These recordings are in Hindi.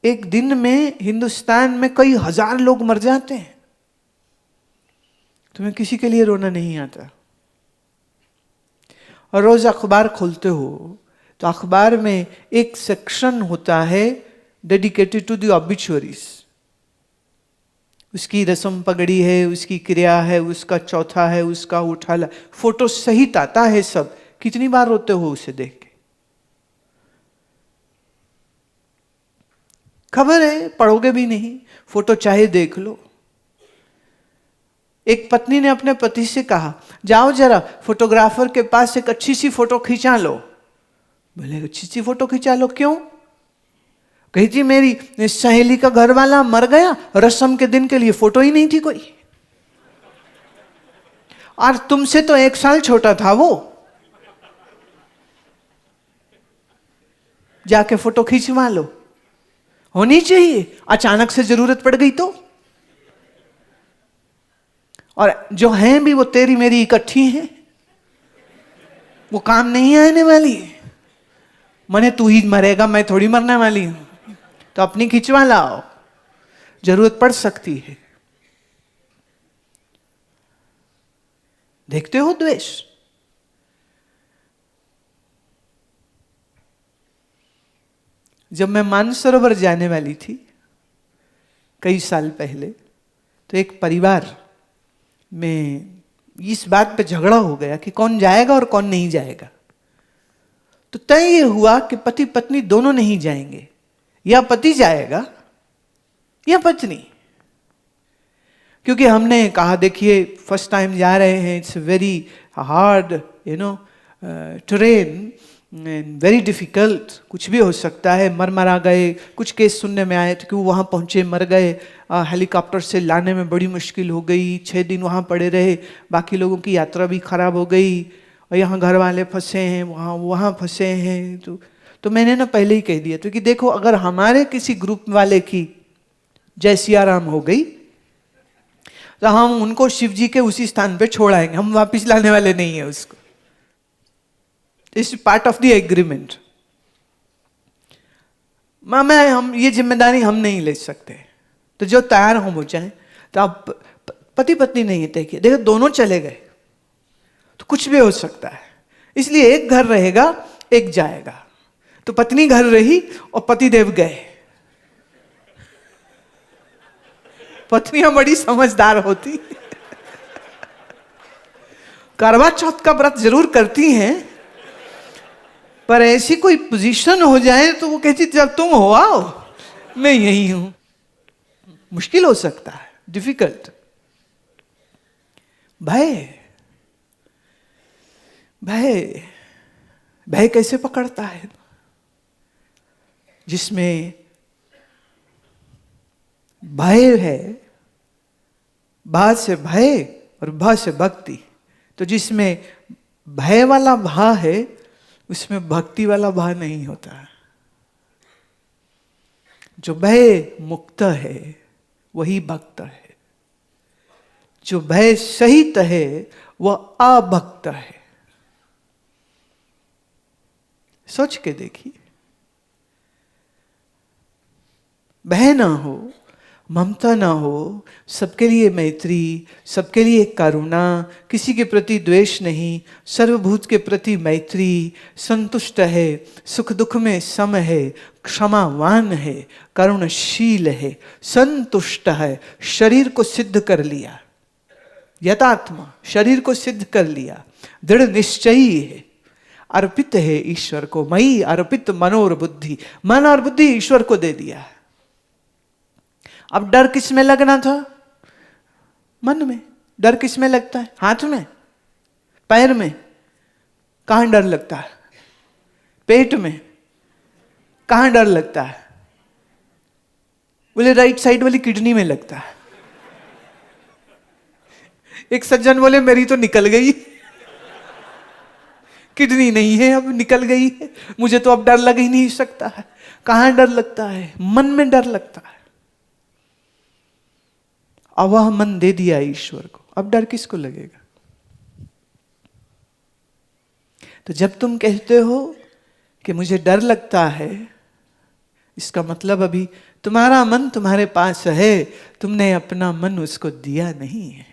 एक दिन में हिंदुस्तान में कई हजार लोग मर जाते हैं, तुम्हें किसी के लिए रोना नहीं आता। और रोज अखबार खोलते हो तो अखबार में एक सेक्शन होता है डेडिकेटेड टू द ऑब्ituaries। उसकी रस्म पगड़ी है, उसकी क्रिया है, उसका चौथा है, उसका उठाला, फोटो सहित आता है सब। कितनी बार रोते हो उसे देख के? खबर है पढ़ोगे भी नहीं, फोटो चाहे देख लो। एक पत्नी ने अपने पति से कहा, जाओ जरा फोटोग्राफर के पास एक अच्छी सी फोटो खिंचा लो। बोले अच्छी सी फोटो खिंचा लो, क्यों? कही थी मेरी सहेली का घर वाला मर गया, रस्म के दिन के लिए फोटो ही नहीं थी कोई, और तुमसे तो 1 साल छोटा था वो, जाके फोटो खींचवा लो। होनी चाहिए, अचानक से जरूरत पड़ गई तो। और जो हैं भी वो तेरी मेरी इकट्ठी हैं, वो काम नहीं आने वाली। मने तू ही मरेगा, मैं थोड़ी मरने वाली हूं, तो अपनी खिंचवा लाओ, जरूरत पड़ सकती है। देखते हो द्वेष? जब मैं मानसरोवर जाने वाली थी कई साल पहले, तो एक परिवार में इस बात पे झगड़ा हो गया कि कौन जाएगा और कौन नहीं जाएगा। तो तय ये हुआ कि पति पत्नी दोनों नहीं जाएंगे, या पति जाएगा या पत्नी। क्योंकि हमने कहा देखिए फर्स्ट टाइम जा रहे हैं, it's very hard train, very difficult, कुछ भी हो सकता है, मरा गए। कुछ केस सुनने में आए थे कि वो वहाँ पहुँचे मर गए, हेलीकॉप्टर से लाने में बड़ी मुश्किल हो गई, 6 दिन वहाँ पड़े रहे, बाकी लोगों की यात्रा भी खराब हो गई, और यहाँ घर वाले फंसे हैं, वहाँ फंसे हैं। तो मैंने ना पहले ही कह दिया तो कि देखो, अगर हमारे किसी ग्रुप वाले की जय सियाराम हो गई तो हम उनको शिव जी के उसी स्थान पे छोड़ आएंगे, हम वापिस लाने वाले नहीं है उसको। It's part of the agreement. हम ये जिम्मेदारी हम नहीं ले सकते, तो जो तैयार हो वो जाए। तो आप पति पत्नी नहीं है, देखिए देखो दोनों चले गए तो कुछ भी हो सकता है, इसलिए एक घर रहेगा एक जाएगा। तो पत्नी घर रही और पति देव गए। पत्नियां बड़ी समझदार होती, करवा चौथ का व्रत जरूर करती हैं, पर ऐसी कोई पोजीशन हो जाए तो वो कहती जब तुम हो आओ, मैं यही हूं। मुश्किल हो सकता है, डिफिकल्ट। भय भय भय कैसे पकड़ता है? जिसमें भय है, भा से भय और भा से भक्ति, तो जिसमें भय वाला भा है उसमें भक्ति वाला भा नहीं होता। जो भय मुक्त है वही भक्त है, जो भय सहित है वह अभक्त है। सोच के देखिए, भय ना हो, ममता ना हो, सबके लिए मैत्री, सबके लिए करुणा, किसी के प्रति द्वेष नहीं, सर्वभूत के प्रति मैत्री, संतुष्ट है, सुख दुख में सम है, क्षमावान है, करुणशील है, संतुष्ट है, शरीर को सिद्ध कर लिया, यथात्मा शरीर को सिद्ध कर लिया, दृढ़ निश्चयी है, अर्पित है ईश्वर को, मई अर्पित मनोर बुद्धि, मन और बुद्धि ईश्वर को दे दिया। अब डर किस में लगना था? मन में। डर किस में लगता है? हाथ में, पैर में? कहां डर लगता है? पेट में? कहां डर लगता है? बोले राइट साइड वाली किडनी में लगता है। एक सज्जन बोले मेरी तो निकल गई, किडनी नहीं है अब, निकल गई है, मुझे तो अब डर लग ही नहीं सकता है। कहां डर लगता है? मन में डर लगता है। अब वह मन दे दिया ईश्वर को, अब डर किसको लगेगा? तो जब तुम कहते हो कि मुझे डर लगता है, इसका मतलब अभी तुम्हारा मन तुम्हारे पास है, तुमने अपना मन उसको दिया नहीं है।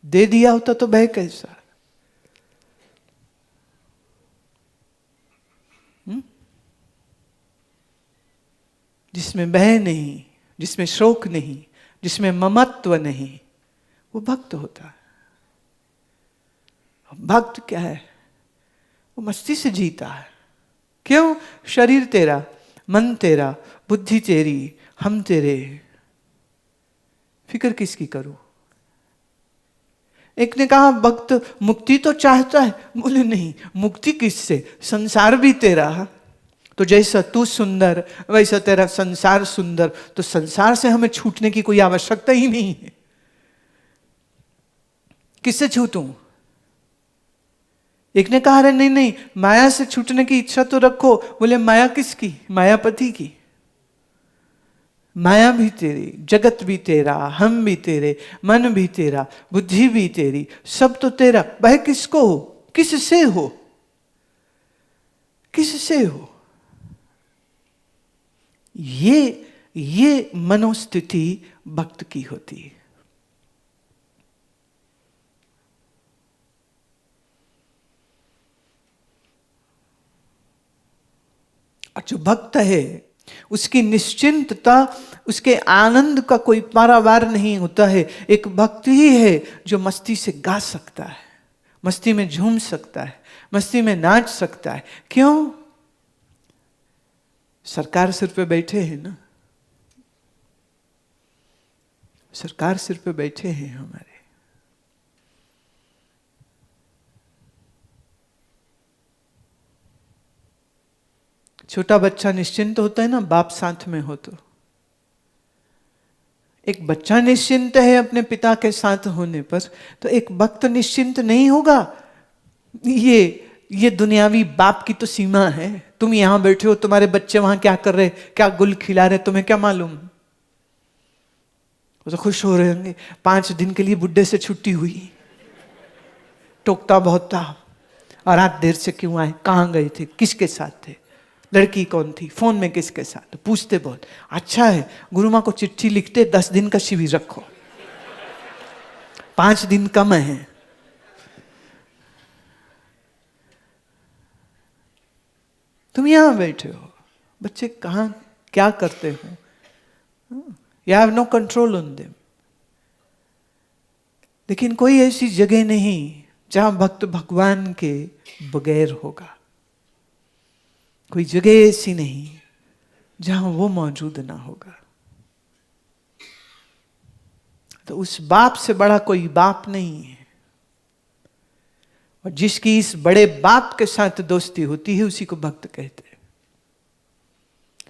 दे दिया होता तो भय कैसा? जिसमें भय नहीं, जिसमें शोक नहीं, जिसमें ममत्व नहीं, वो भक्त होता है। भक्त क्या है? वो मस्ती से जीता है। क्यों? शरीर तेरा, मन तेरा, बुद्धि तेरी, हम तेरे, फिक्र किसकी करूं? एक ने कहा भक्त मुक्ति तो चाहता है, बोले नहीं, मुक्ति किससे? संसार भी तेरा, तो जैसा तू सुंदर वैसा तेरा संसार सुंदर, तो संसार से हमें छूटने की कोई आवश्यकता ही नहीं है। किससे छूटूं? एक ने कहा, अरे नहीं नहीं, माया से छूटने की इच्छा तो रखो। बोले माया किसकी? मायापति की। माया भी तेरी, जगत भी तेरा, हम भी तेरे, मन भी तेरा, बुद्धि भी तेरी, सब तो तेरा। वह किसको हो? किससे हो? किससे हो? ये मनोस्थिति भक्त की होती है। और जो भक्त है उसकी निश्चिंतता, उसके आनंद का कोई पारावार नहीं होता है। एक भक्त ही है जो मस्ती से गा सकता है, मस्ती में झूम सकता है, मस्ती में नाच सकता है। क्यों? सरकार सिर पे बैठे हैं ना, सरकार सिर पे बैठे हैं हमारे। छोटा बच्चा निश्चिंत होता है ना, बाप साथ में हो तो। एक बच्चा निश्चिंत है अपने पिता के साथ होने पर, तो एक भक्त निश्चिंत नहीं होगा। ये दुनियावी बाप की तो सीमा है। तुम यहां बैठे हो, तुम्हारे बच्चे वहां क्या कर रहे, क्या गुल खिला रहे, तुम्हें क्या मालूम? वो तो खुश हो रहे होंगे, 5 दिन के लिए बुड्ढे से छुट्टी हुई, टोकता बहुत था, और रात देर से क्यों आए, कहां गए थे, किसके साथ थे, लड़की कौन थी, फोन में किसके साथ, तो पूछते बहुत। अच्छा है, गुरु माँ को चिट्ठी लिखते 10 दिन का शिविर रखो, 5 दिन कम है। तुम यहां बैठे हो, बच्चे कहां क्या करते हो, you have no control on them. लेकिन कोई ऐसी जगह नहीं जहां भक्त भगवान के बगैर होगा। कोई जगह ऐसी नहीं जहां वो मौजूद ना होगा। तो उस बाप से बड़ा कोई बाप नहीं है, और जिसकी इस बड़े बाप के साथ दोस्ती होती है उसी को भक्त कहते हैं।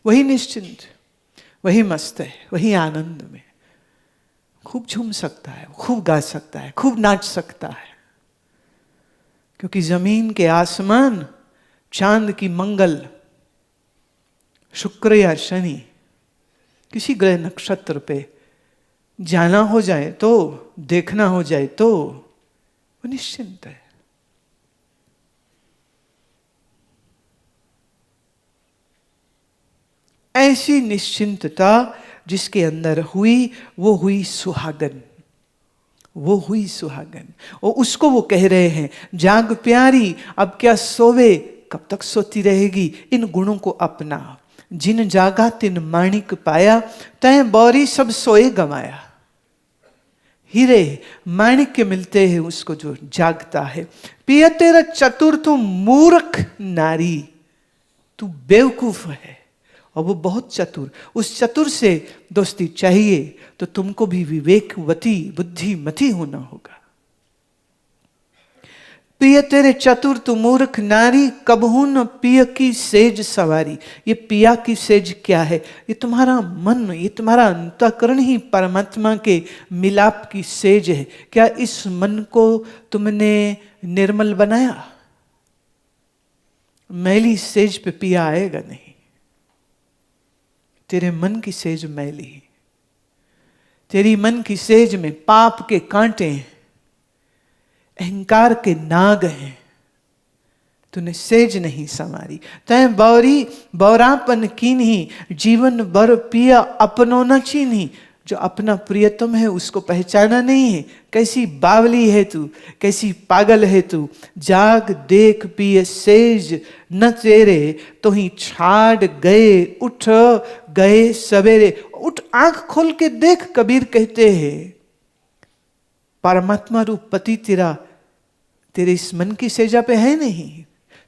वही निश्चिंत, वही मस्त है, वही आनंद में खूब झूम सकता है, खूब गा सकता है, खूब नाच सकता है। क्योंकि जमीन के आसमान, चांद की मंगल, शुक्र या शनि, किसी ग्रह नक्षत्र पे जाना हो जाए तो, देखना हो जाए तो, वो निश्चिंत है। ऐसी निश्चिंतता जिसके अंदर हुई, वो हुई सुहागन, वो हुई सुहागन। और उसको वो कह रहे हैं, जाग प्यारी अब क्या सोवे, कब तक सोती रहेगी, इन गुणों को अपना, जिन जागा तिन माणिक पाया, तय बौरी सब सोए गवाया। हीरे माणिक्य मिलते हैं उसको जो जागता है। पिया तेरा चतुर तू मूर्ख नारी, तू बेवकूफ है और वो बहुत चतुर। उस चतुर से दोस्ती चाहिए तो तुमको भी विवेकवती, बुद्धिमती होना होगा। पिय तेरे चतुर तू मूर्ख नारी, कबहू न पिय की सेज सवारी। ये पिया की सेज क्या है? ये तुम्हारा मन, ये तुम्हारा अंतःकरण ही परमात्मा के मिलाप की सेज है। क्या इस मन को तुमने निर्मल बनाया? मैली सेज पे पिया आएगा नहीं। तेरे मन की सेज मैली, तेरी मन की सेज में पाप के कांटे हैं, अहंकार के नाग हैं, तूने सेज नहीं संवारी। तय बौरी बौरापन कीन्ही, जीवन बर पिया अपनो न चीन्ही। जो अपना प्रियतम है उसको पहचाना नहीं है। कैसी बावली है तू, कैसी पागल है तू। जाग देख पिए सेज न तेरे, तो ही छाड़ गए उठ गए सवेरे। उठ, आंख खोल के देख, कबीर कहते हैं परमात्मा रूप पति तेरे इस मन की सेजा पे है नहीं,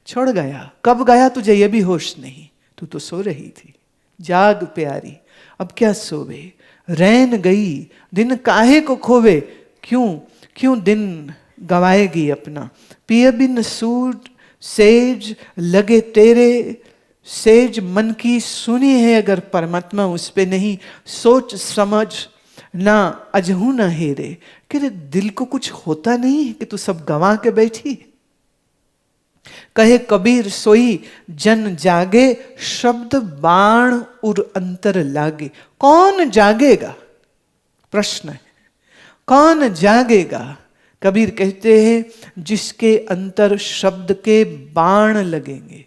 छोड़ गया। कब गया तुझे ये भी होश नहीं, तू तो सो रही थी। जाग प्यारी अब क्या सोवे, रैन गई दिन काहे को खोवे। क्यों दिन गवाएगी अपना। पिय बिन सूट सेज लगे तेरे, सेज मन की सुनी है अगर परमात्मा उस पे नहीं। सोच समझ ना अजहू न हेरे, कि दिल को कुछ होता नहीं है कि तू सब गंवा के बैठी। कहे कबीर सोई जन जागे, शब्द बाण उर अंतर लागे। कौन जागेगा, प्रश्न है, कौन जागेगा। कबीर कहते हैं जिसके अंतर शब्द के बाण लगेंगे।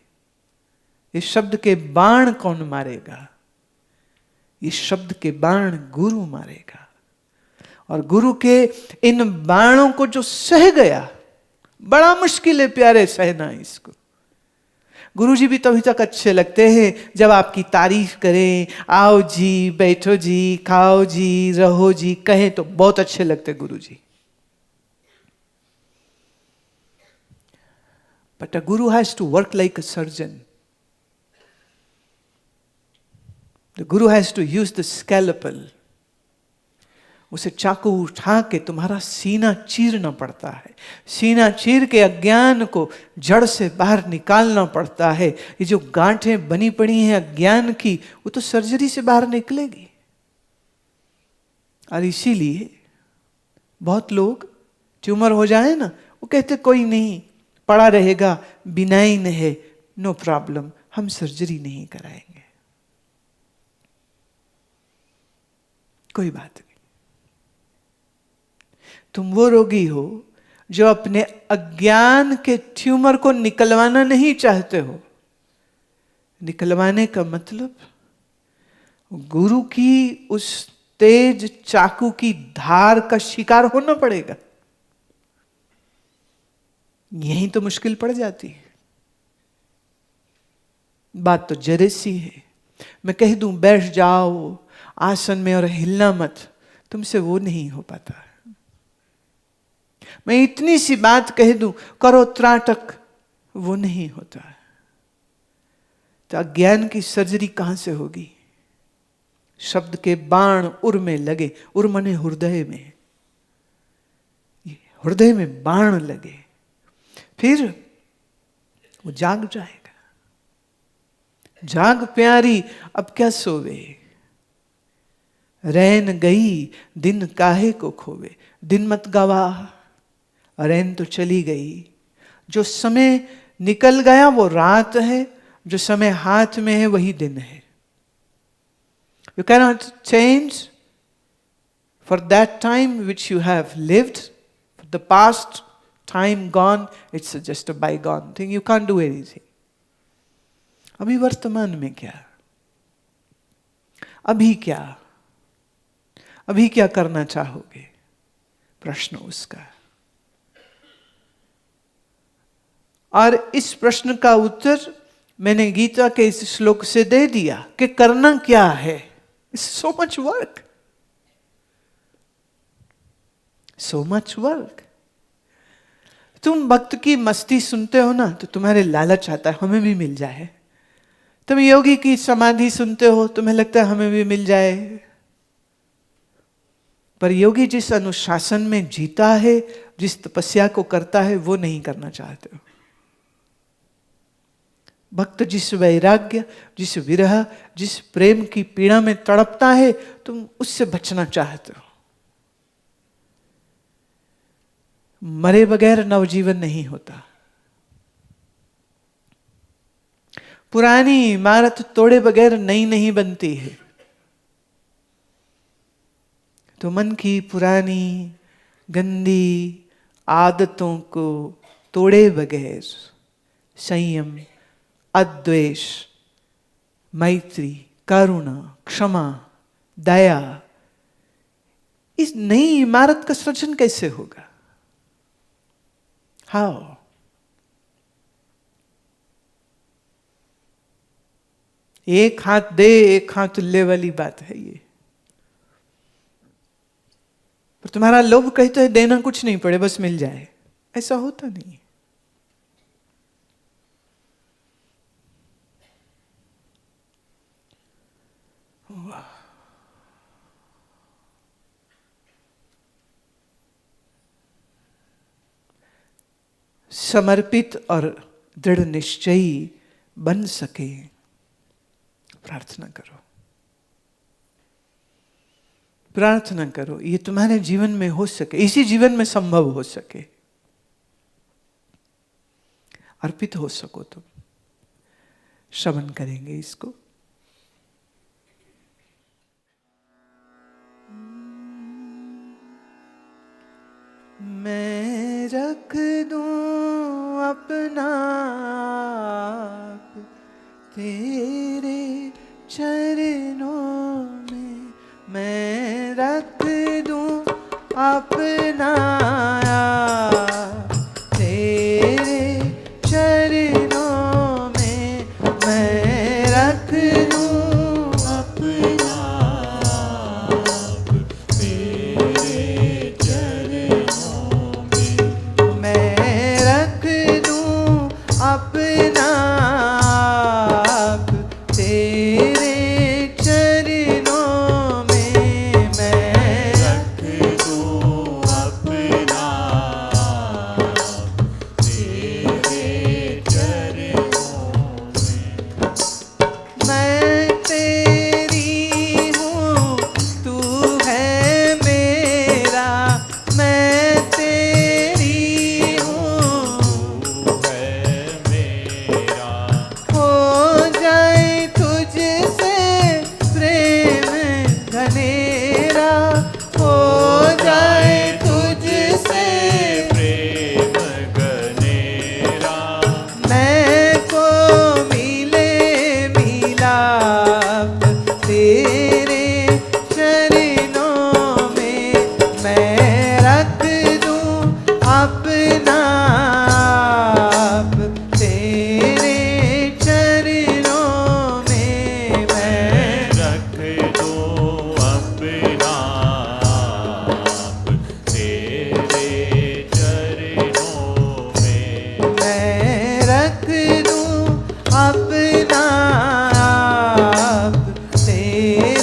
इस शब्द के बाण कौन मारेगा, इस शब्द के बाण गुरु मारेगा। और गुरु के इन बाणों को जो सह गया, बड़ा मुश्किल है प्यारे सहना इसको। गुरुजी भी तभी तक अच्छे लगते हैं जब आपकी तारीफ करें, आओ जी, बैठो जी, खाओ जी, रहो जी, कहें तो बहुत अच्छे लगते गुरुजी। But a guru has to work like a surgeon. The guru has to use the scalpel. उसे चाकू उठा के तुम्हारा सीना चीरना पड़ता है। सीना चीर के अज्ञान को जड़ से बाहर निकालना पड़ता है। ये जो गांठें बनी पड़ी हैं अज्ञान की, वो तो सर्जरी से बाहर निकलेगी। और इसीलिए बहुत लोग ट्यूमर हो जाए ना, वो कहते कोई नहीं, पड़ा रहेगा, बिनाइन है, नो प्रॉब्लम, हम सर्जरी नहीं कराएंगे, कोई बात नहीं। तुम वो रोगी हो जो अपने अज्ञान के ट्यूमर को निकलवाना नहीं चाहते हो। निकलवाने का मतलब गुरु की उस तेज चाकू की धार का शिकार होना पड़ेगा। यही तो मुश्किल पड़ जाती है। बात तो जरे सी है। मैं कह दूं बैठ जाओ आसन में और हिलना मत, तुमसे वो नहीं हो पाता। मैं इतनी सी बात कह दूं करो त्राटक, वो नहीं होता। तो अज्ञान की सर्जरी कहां से होगी। शब्द के बाण उर में लगे, उर मने हृदय में, हृदय में बाण लगे, फिर वो जाग जाएगा। जाग प्यारी अब क्या सोवे, रैन गई दिन काहे को खोवे। दिन मत गवा, रैन तो चली गई। जो समय निकल गया वो रात है, जो समय हाथ में है वही दिन है। You cannot change for that time which you have lived. For the past time gone, it's just a bygone thing. You can't do anything. अभी वर्तमान में क्या, अभी क्या, अभी क्या करना चाहोगे, प्रश्न उसका। और इस प्रश्न का उत्तर मैंने गीता के इस श्लोक से दे दिया कि करना क्या है। It's so much work. So much work. तुम भक्त की मस्ती सुनते हो ना तो तुम्हारे लालच आता है हमें भी मिल जाए। तुम योगी की समाधि सुनते हो, तुम्हें लगता है हमें भी मिल जाए। पर योगी जिस अनुशासन में जीता है, जिस तपस्या को करता है, वो नहीं करना चाहते हो। भक्त जिस वैराग्य, जिस विरह, जिस प्रेम की पीड़ा में तड़पता है, तुम उससे बचना चाहते हो। मरे बगैर नवजीवन नहीं होता। पुरानी इमारत तोड़े बगैर नई नहीं बनती है। तो मन की पुरानी गंदी आदतों को तोड़े बगैर संयम, अद्वेष, मैत्री, करुणा, क्षमा, दया, इस नई इमारत का सृजन कैसे होगा? हाउ? एक हाथ दे एक हाथ ले वाली बात है ये। पर तुम्हारा लोभ कहता है देना कुछ नहीं पड़े, बस मिल जाए। ऐसा होता नहीं। समर्पित और दृढ़ निश्चयी बन सके, प्रार्थना करो, प्रार्थना करो। ये तुम्हारे जीवन में हो सके, इसी जीवन में संभव हो सके, अर्पित हो सको तुम। श्रवण करेंगे इसको। मैं रख दूं अपना आप तेरे चरणों में, मैं रख दूं अपना आप तेरे चरणों में, मैं रख दूं अपना आप तेरे चरणों में, मैं रख दूं अपना आप तेरे चरणों में, मैं रख दूं अपना आप तेरे चरणों में। मैं तेरी हूँ, तू है मेरा, मैं तेरी हूँ, तू है मेरा। हो जाए तुझसे प्रेम घनेरा, हो जाए तुझसे प्रेम घनेरा। मैं को मिले मिलाप तेरे चरणों में, मैं रख दूं अपना आप तेरे चरणों में, मैं रख दूं अपना आप तेरे चरणों में, मैं रख दूं अपना आप तेरे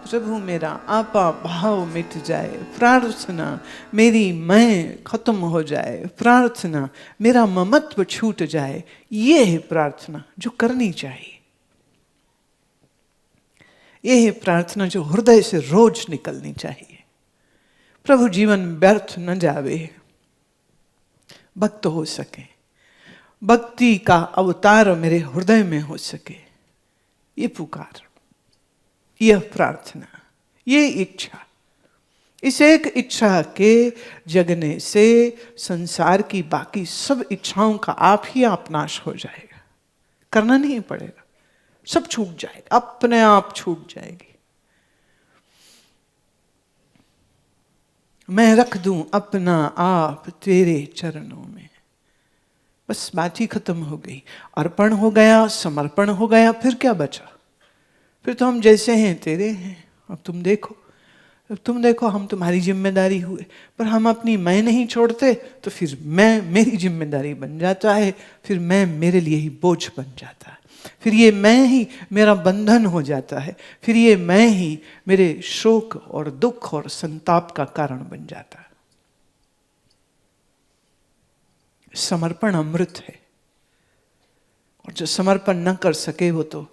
प्रभु मेरा आपा भाव मिट जाए, प्रार्थना मेरी मैं खत्म हो जाए, प्रार्थना मेरा ममत्व छूट जाए। ये है प्रार्थना जो करनी चाहिए। ये है प्रार्थना जो हृदय से रोज निकलनी चाहिए। प्रभु जीवन व्यर्थ न जावे, भक्त हो सके, भक्ति का अवतार मेरे हृदय में हो सके। ये पुकार, यह प्रार्थना, ये इच्छा, इस एक इच्छा के जगने से संसार की बाकी सब इच्छाओं का आप ही आप नाश हो जाएगा। करना नहीं पड़ेगा, सब छूट जाएगा, अपने आप छूट जाएगी। मैं रख दूं अपना आप तेरे चरणों में, बस बात ही खत्म हो गई। अर्पण हो गया, समर्पण हो गया, फिर क्या बचा? फिर तो हम जैसे हैं तेरे हैं। अब तुम देखो हम तुम्हारी जिम्मेदारी हुए। पर हम अपनी मैं नहीं छोड़ते तो फिर मैं मेरी जिम्मेदारी बन जाता है, फिर मैं मेरे लिए ही बोझ बन जाता है, फिर ये मैं ही मेरा बंधन हो जाता है, फिर ये मैं ही मेरे शोक और दुख और संताप का कारण बन जाता है। समर्पण अमृत है, और जो समर्पण न कर सके वो तो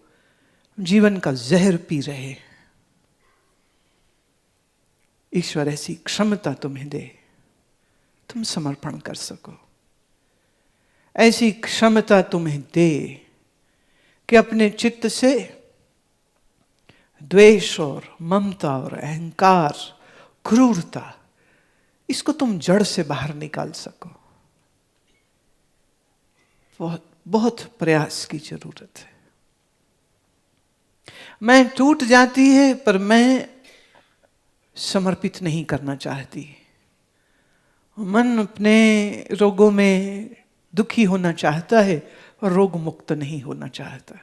जीवन का जहर पी रहे। ईश्वर ऐसी क्षमता तुम्हें दे, तुम समर्पण कर सको। ऐसी क्षमता तुम्हें दे कि अपने चित्त से द्वेष और ममता और अहंकार, क्रूरता, इसको तुम जड़ से बाहर निकाल सको। बहुत बहुत प्रयास की जरूरत है। मैं टूट जाती है पर मैं समर्पित नहीं करना चाहती। मन अपने रोगों में दुखी होना चाहता है और रोग मुक्त नहीं होना चाहता,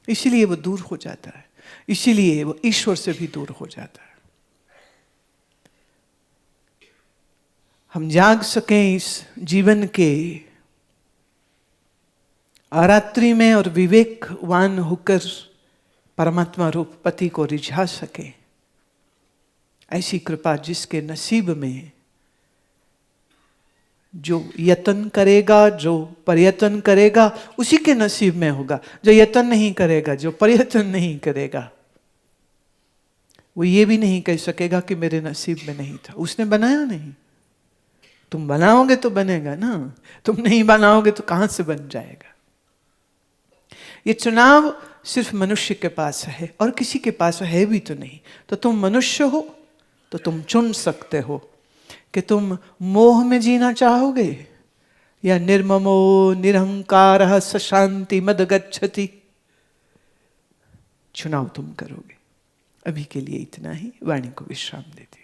इसीलिए वो दूर हो जाता है, इसीलिए वो ईश्वर से भी दूर हो जाता है। हम जाग सकें इस जीवन के आरात्रि में और विवेकवान होकर परमात्मा रूप पति को रिझा सके, ऐसी कृपा जिसके नसीब में जो यत्न करेगा, जो प्रयत्न करेगा, उसी के नसीब में होगा। जो यत्न नहीं करेगा, जो प्रयत्न नहीं करेगा, वो ये भी नहीं कह सकेगा कि मेरे नसीब में नहीं था। उसने बनाया नहीं, तुम बनाओगे तो बनेगा ना, तुम नहीं बनाओगे तो कहां से बन जाएगा। ये चुनाव सिर्फ मनुष्य के पास है और किसी के पास है भी तो नहीं। तो तुम मनुष्य हो तो तुम चुन सकते हो कि तुम मोह में जीना चाहोगे या निर्ममो निरहंकार सशांति मद गच्छति। चुनाव तुम करोगे। अभी के लिए इतना ही, वाणी को विश्राम देते।